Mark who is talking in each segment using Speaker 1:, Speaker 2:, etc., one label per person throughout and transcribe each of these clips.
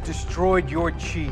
Speaker 1: destroyed your chi.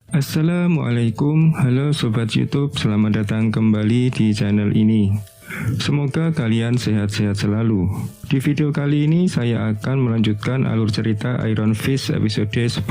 Speaker 2: Assalamualaikum, halo Sobat YouTube, selamat datang kembali di channel ini. Semoga kalian sehat-sehat selalu. Di video kali ini saya akan melanjutkan alur cerita Iron Fist episode 10.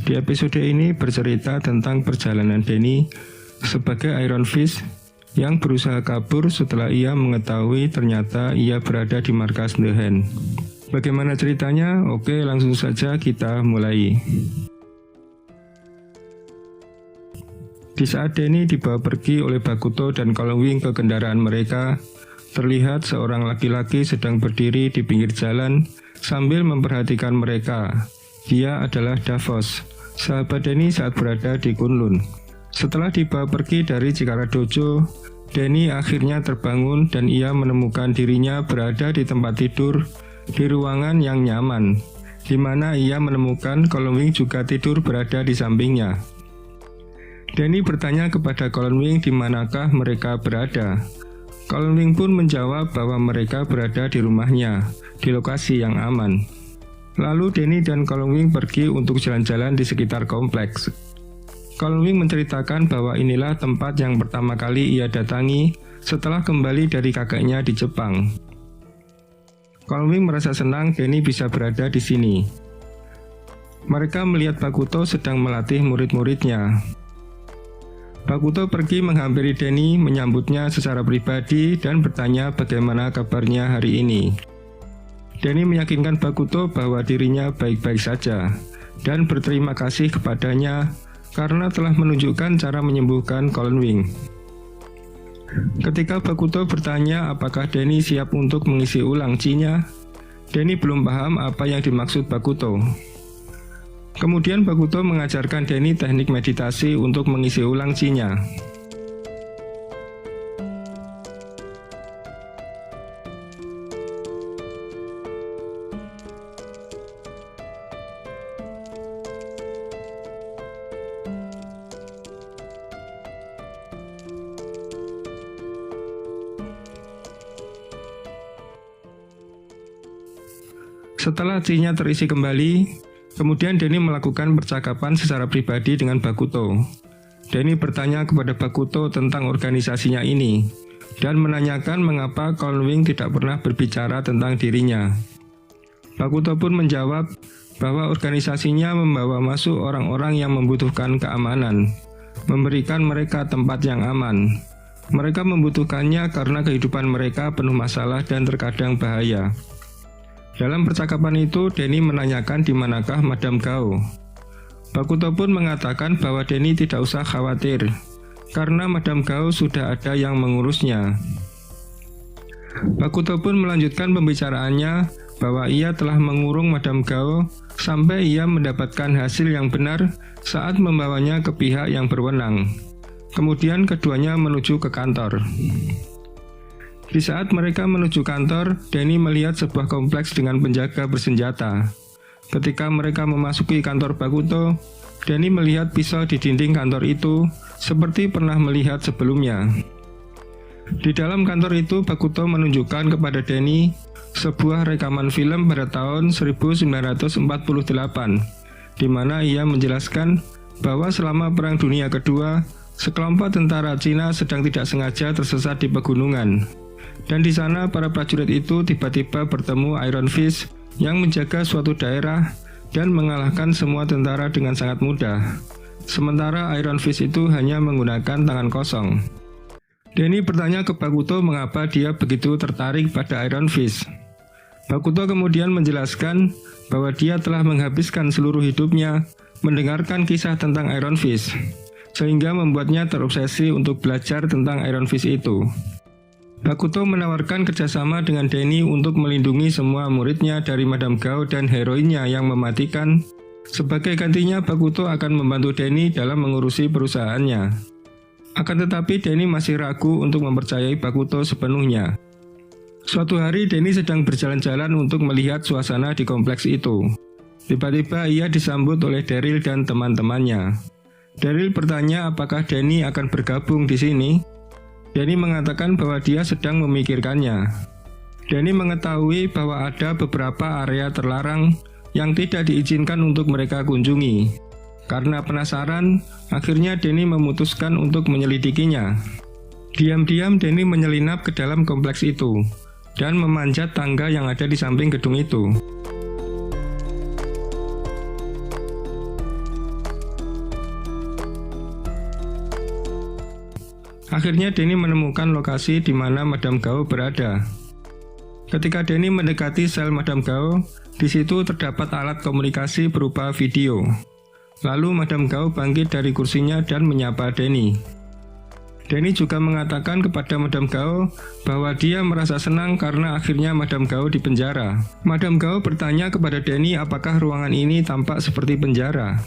Speaker 2: Di episode ini bercerita tentang perjalanan Danny sebagai Iron Fist yang berusaha kabur setelah ia mengetahui ternyata ia berada di markas The Hand. Bagaimana ceritanya? Oke, langsung saja kita mulai. Di saat Danny dibawa pergi oleh Bakuto dan Kowloon ke kendaraan mereka, terlihat seorang laki-laki sedang berdiri di pinggir jalan sambil memperhatikan mereka. Dia adalah Davos, sahabat Danny saat berada di Kunlun. Setelah dibawa pergi dari Chikara Dojo, Danny akhirnya terbangun dan ia menemukan dirinya berada di tempat tidur di ruangan yang nyaman, di mana ia menemukan Kowloon juga tidur berada di sampingnya. Danny bertanya kepada Kowloon di manakah mereka berada. Kowloon pun menjawab bahwa mereka berada di rumahnya, di lokasi yang aman. Lalu Danny dan Kowloon pergi untuk jalan-jalan di sekitar kompleks. Kowloon menceritakan bahwa inilah tempat yang pertama kali ia datangi setelah kembali dari kakeknya di Jepang. Kowloon merasa senang Danny bisa berada di sini. Mereka melihat Bakuto sedang melatih murid-muridnya. Bakuto pergi menghampiri Danny, menyambutnya secara pribadi dan bertanya bagaimana kabarnya hari ini. Danny meyakinkan Bakuto bahwa dirinya baik-baik saja dan berterima kasih kepadanya karena telah menunjukkan cara menyembuhkan Kowloon. Ketika Bakuto bertanya apakah Danny siap untuk mengisi ulang chi-nya, Danny belum paham apa yang dimaksud Bakuto. Kemudian Bakuto mengajarkan Danny teknik meditasi untuk mengisi ulang chi-nya. Setelah chi-nya terisi kembali, kemudian Danny melakukan percakapan secara pribadi dengan Bakuto. Danny bertanya kepada Bakuto tentang organisasinya ini, dan menanyakan mengapa Kowloon tidak pernah berbicara tentang dirinya. Bakuto pun menjawab bahwa organisasinya membawa masuk orang-orang yang membutuhkan keamanan, memberikan mereka tempat yang aman. Mereka membutuhkannya karena kehidupan mereka penuh masalah dan terkadang bahaya. Dalam percakapan itu, Danny menanyakan di manakah Madame Gao. Bakuto pun mengatakan bahwa Danny tidak usah khawatir, karena Madame Gao sudah ada yang mengurusnya. Bakuto pun melanjutkan pembicaraannya bahwa ia telah mengurung Madame Gao sampai ia mendapatkan hasil yang benar saat membawanya ke pihak yang berwenang. Kemudian keduanya menuju ke kantor. Di saat mereka menuju kantor, Danny melihat sebuah kompleks dengan penjaga bersenjata. Ketika mereka memasuki kantor Bakuto, Danny melihat pisau di dinding kantor itu seperti pernah melihat sebelumnya. Di dalam kantor itu, Bakuto menunjukkan kepada Danny sebuah rekaman film pada tahun 1948, di mana ia menjelaskan bahwa selama Perang Dunia Kedua, sekelompok tentara Cina sedang tidak sengaja tersesat di pegunungan. Dan di sana para prajurit itu tiba-tiba bertemu Iron Fist yang menjaga suatu daerah dan mengalahkan semua tentara dengan sangat mudah. Sementara Iron Fist itu hanya menggunakan tangan kosong. Danny bertanya ke Bakuto mengapa dia begitu tertarik pada Iron Fist. Bakuto kemudian menjelaskan bahwa dia telah menghabiskan seluruh hidupnya mendengarkan kisah tentang Iron Fist, sehingga membuatnya terobsesi untuk belajar tentang Iron Fist itu. Bakuto menawarkan kerjasama dengan Danny untuk melindungi semua muridnya dari Madame Gao dan heroinnya yang mematikan. Sebagai gantinya, Bakuto akan membantu Danny dalam mengurusi perusahaannya. Akan tetapi Danny masih ragu untuk mempercayai Bakuto sepenuhnya. Suatu hari Danny sedang berjalan-jalan untuk melihat suasana di kompleks itu. Tiba-tiba ia disambut oleh Daryl dan teman-temannya. Daryl bertanya apakah Danny akan bergabung di sini. Danny mengatakan bahwa dia sedang memikirkannya. Danny mengetahui bahwa ada beberapa area terlarang yang tidak diizinkan untuk mereka kunjungi. Karena penasaran, akhirnya Danny memutuskan untuk menyelidikinya. Diam-diam Danny menyelinap ke dalam kompleks itu dan memanjat tangga yang ada di samping gedung itu. Akhirnya Danny menemukan lokasi di mana Madame Gao berada. Ketika Danny mendekati sel Madame Gao, di situ terdapat alat komunikasi berupa video. Lalu Madame Gao bangkit dari kursinya dan menyapa Danny. Danny juga mengatakan kepada Madame Gao bahwa dia merasa senang karena akhirnya Madame Gao dipenjara. Madame Gao bertanya kepada Danny apakah ruangan ini tampak seperti penjara.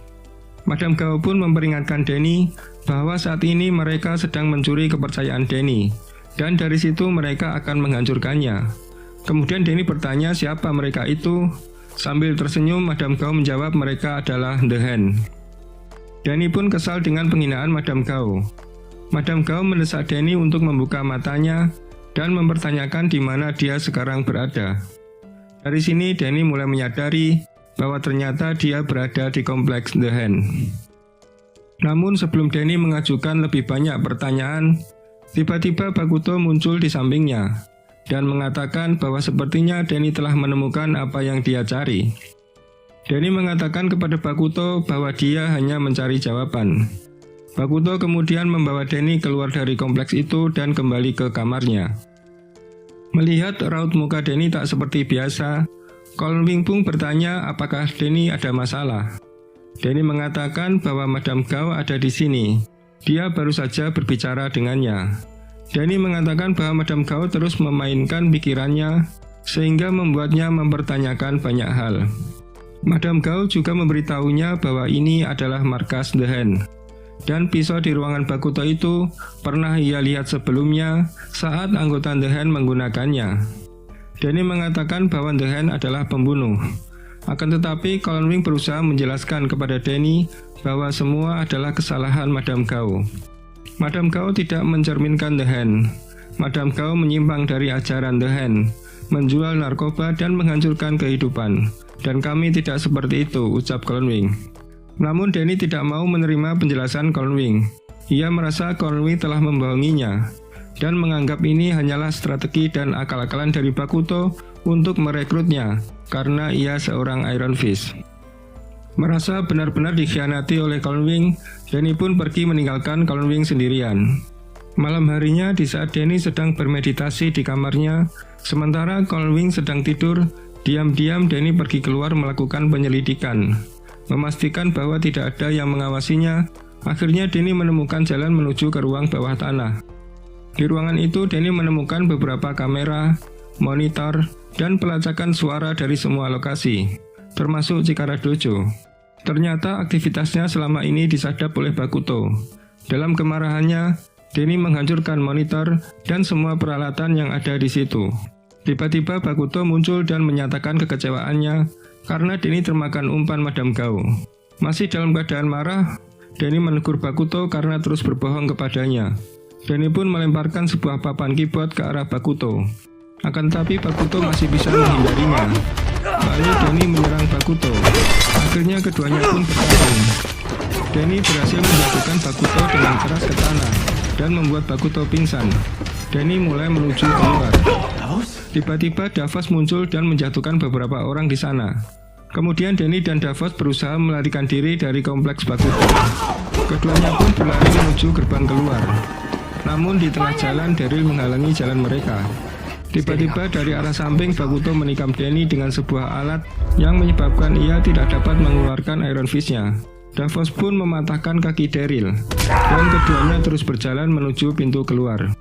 Speaker 2: Madame Gao pun memperingatkan Danny bahwa saat ini mereka sedang mencuri kepercayaan Danny, dan dari situ mereka akan menghancurkannya. Kemudian Danny bertanya siapa mereka itu. Sambil tersenyum, Madame Gao menjawab mereka adalah The Hand. Danny pun kesal dengan penghinaan Madame Gao. Madame Gao mendesak Danny untuk membuka matanya dan mempertanyakan di mana dia sekarang berada. Dari sini Danny mulai menyadari bahwa ternyata dia berada di kompleks The Hand. Namun sebelum Danny mengajukan lebih banyak pertanyaan, tiba-tiba Bakuto muncul di sampingnya dan mengatakan bahwa sepertinya Danny telah menemukan apa yang dia cari. Danny mengatakan kepada Bakuto bahwa dia hanya mencari jawaban. Bakuto kemudian membawa Danny keluar dari kompleks itu dan kembali ke kamarnya. Melihat raut muka Danny tak seperti biasa, Colin Wing pun bertanya apakah Danny ada masalah. Danny mengatakan bahwa Madame Gao ada di sini. Dia baru saja berbicara dengannya. Danny mengatakan bahwa Madame Gao terus memainkan pikirannya sehingga membuatnya mempertanyakan banyak hal. Madame Gao juga memberitahunya bahwa ini adalah markas The Hand. Dan pisau di ruangan Bakuto itu pernah ia lihat sebelumnya saat anggota The Hand menggunakannya. Danny mengatakan bahwa The Hand adalah pembunuh. Akan tetapi Colin Wing berusaha menjelaskan kepada Danny bahwa semua adalah kesalahan Madame Gao. Madame Gao tidak mencerminkan The Hand. Madame Gao menyimpang dari ajaran The Hand, menjual narkoba dan menghancurkan kehidupan. Dan kami tidak seperti itu, ucap Colin Wing. Namun Danny tidak mau menerima penjelasan Colin Wing. Ia merasa Colin Wing telah membohonginya dan menganggap ini hanyalah strategi dan akal-akalan dari Bakuto untuk merekrutnya karena ia seorang Iron Fist. Merasa benar-benar dikhianati oleh Colin Wing, Danny pun pergi meninggalkan Colin Wing sendirian. Malam harinya di saat Danny sedang bermeditasi di kamarnya, sementara Colin Wing sedang tidur, diam-diam Danny pergi keluar melakukan penyelidikan. Memastikan bahwa tidak ada yang mengawasinya, akhirnya Danny menemukan jalan menuju ke ruang bawah tanah. Di ruangan itu Danny menemukan beberapa kamera, monitor, dan pelacakan suara dari semua lokasi, termasuk Chikara Dojo. Ternyata aktivitasnya selama ini disadap oleh Bakuto. Dalam kemarahannya, Danny menghancurkan monitor dan semua peralatan yang ada di situ. Tiba-tiba Bakuto muncul dan menyatakan kekecewaannya karena Danny termakan umpan Madame Gao. Masih dalam keadaan marah, Danny menegur Bakuto karena terus berbohong kepadanya. Danny pun melemparkan sebuah papan keyboard ke arah Bakuto. Akan tetapi Bakuto masih bisa menghindarinya. Lalu Danny menyerang Bakuto. Akhirnya keduanya pun bertarung. Danny berhasil menjatuhkan Bakuto dengan keras ke tanah dan membuat Bakuto pingsan. Danny mulai menuju keluar. Tiba-tiba Davos muncul dan menjatuhkan beberapa orang di sana. Kemudian Danny dan Davos berusaha melarikan diri dari kompleks Bakuto. Keduanya pun berlari menuju gerbang keluar. Namun di tengah jalan Daryl menghalangi jalan mereka. Tiba-tiba dari arah samping Bakuto menikam Danny dengan sebuah alat yang menyebabkan ia tidak dapat mengeluarkan Iron Fist-nya. Davos pun mematahkan kaki Daryl dan keduanya terus berjalan menuju pintu keluar.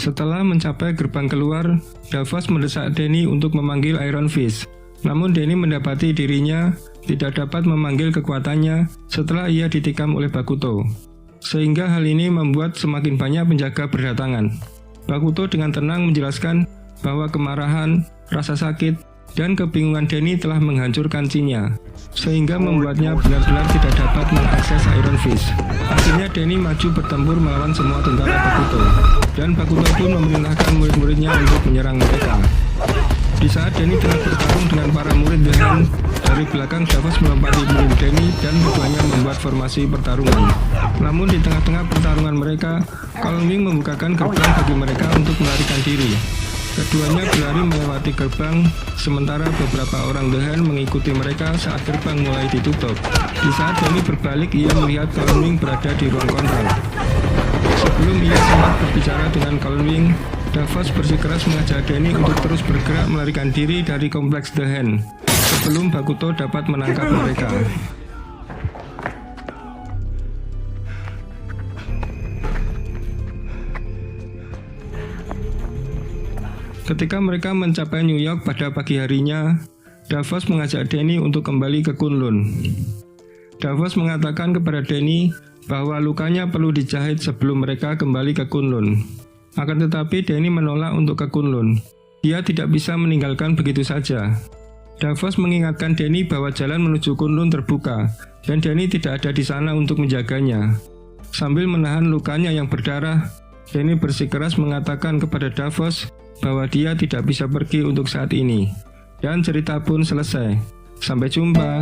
Speaker 2: Setelah mencapai gerbang keluar, Davos mendesak Danny untuk memanggil Iron Fist. Namun Danny mendapati dirinya tidak dapat memanggil kekuatannya setelah ia ditikam oleh Bakuto. Sehingga hal ini membuat semakin banyak penjaga berdatangan. Bakuto dengan tenang menjelaskan bahwa kemarahan, rasa sakit, dan kebingungan Danny telah menghancurkan Cinya, sehingga membuatnya benar-benar tidak dapat mengakses Iron Fist. Akhirnya Danny maju bertempur melawan semua tentara Bakuto, dan Bakuto pun memerintahkan murid-muridnya untuk menyerang mereka. Di saat Danny tengah bertarung dengan para murid The Hand, dari belakang Davos melompati murid Danny dan keduanya membuat formasi pertarungan. Namun di tengah-tengah pertarungan mereka, Colin Wing membukakan gerbang bagi mereka untuk melarikan diri. Keduanya berlari melewati gerbang, sementara beberapa orang The Hand mengikuti mereka saat gerbang mulai ditutup. Di saat Danny berbalik, ia melihat Colin Wing berada di ruang kontrol. Sebelum ia sempat berbicara dengan Colin Wing, Davos bersikeras mengajak Danny untuk terus bergerak melarikan diri dari kompleks The Hand, sebelum Bakuto dapat menangkap mereka. Ketika mereka mencapai New York pada pagi harinya, Davos mengajak Danny untuk kembali ke Kunlun. Davos mengatakan kepada Danny bahwa lukanya perlu dijahit sebelum mereka kembali ke Kunlun. Akan tetapi Danny menolak untuk ke Kunlun. Dia tidak bisa meninggalkan begitu saja. Davos mengingatkan Danny bahwa jalan menuju Kunlun terbuka, dan Danny tidak ada di sana untuk menjaganya. Sambil menahan lukanya yang berdarah, Danny bersikeras mengatakan kepada Davos bahwa dia tidak bisa pergi untuk saat ini. Dan cerita pun selesai. Sampai jumpa.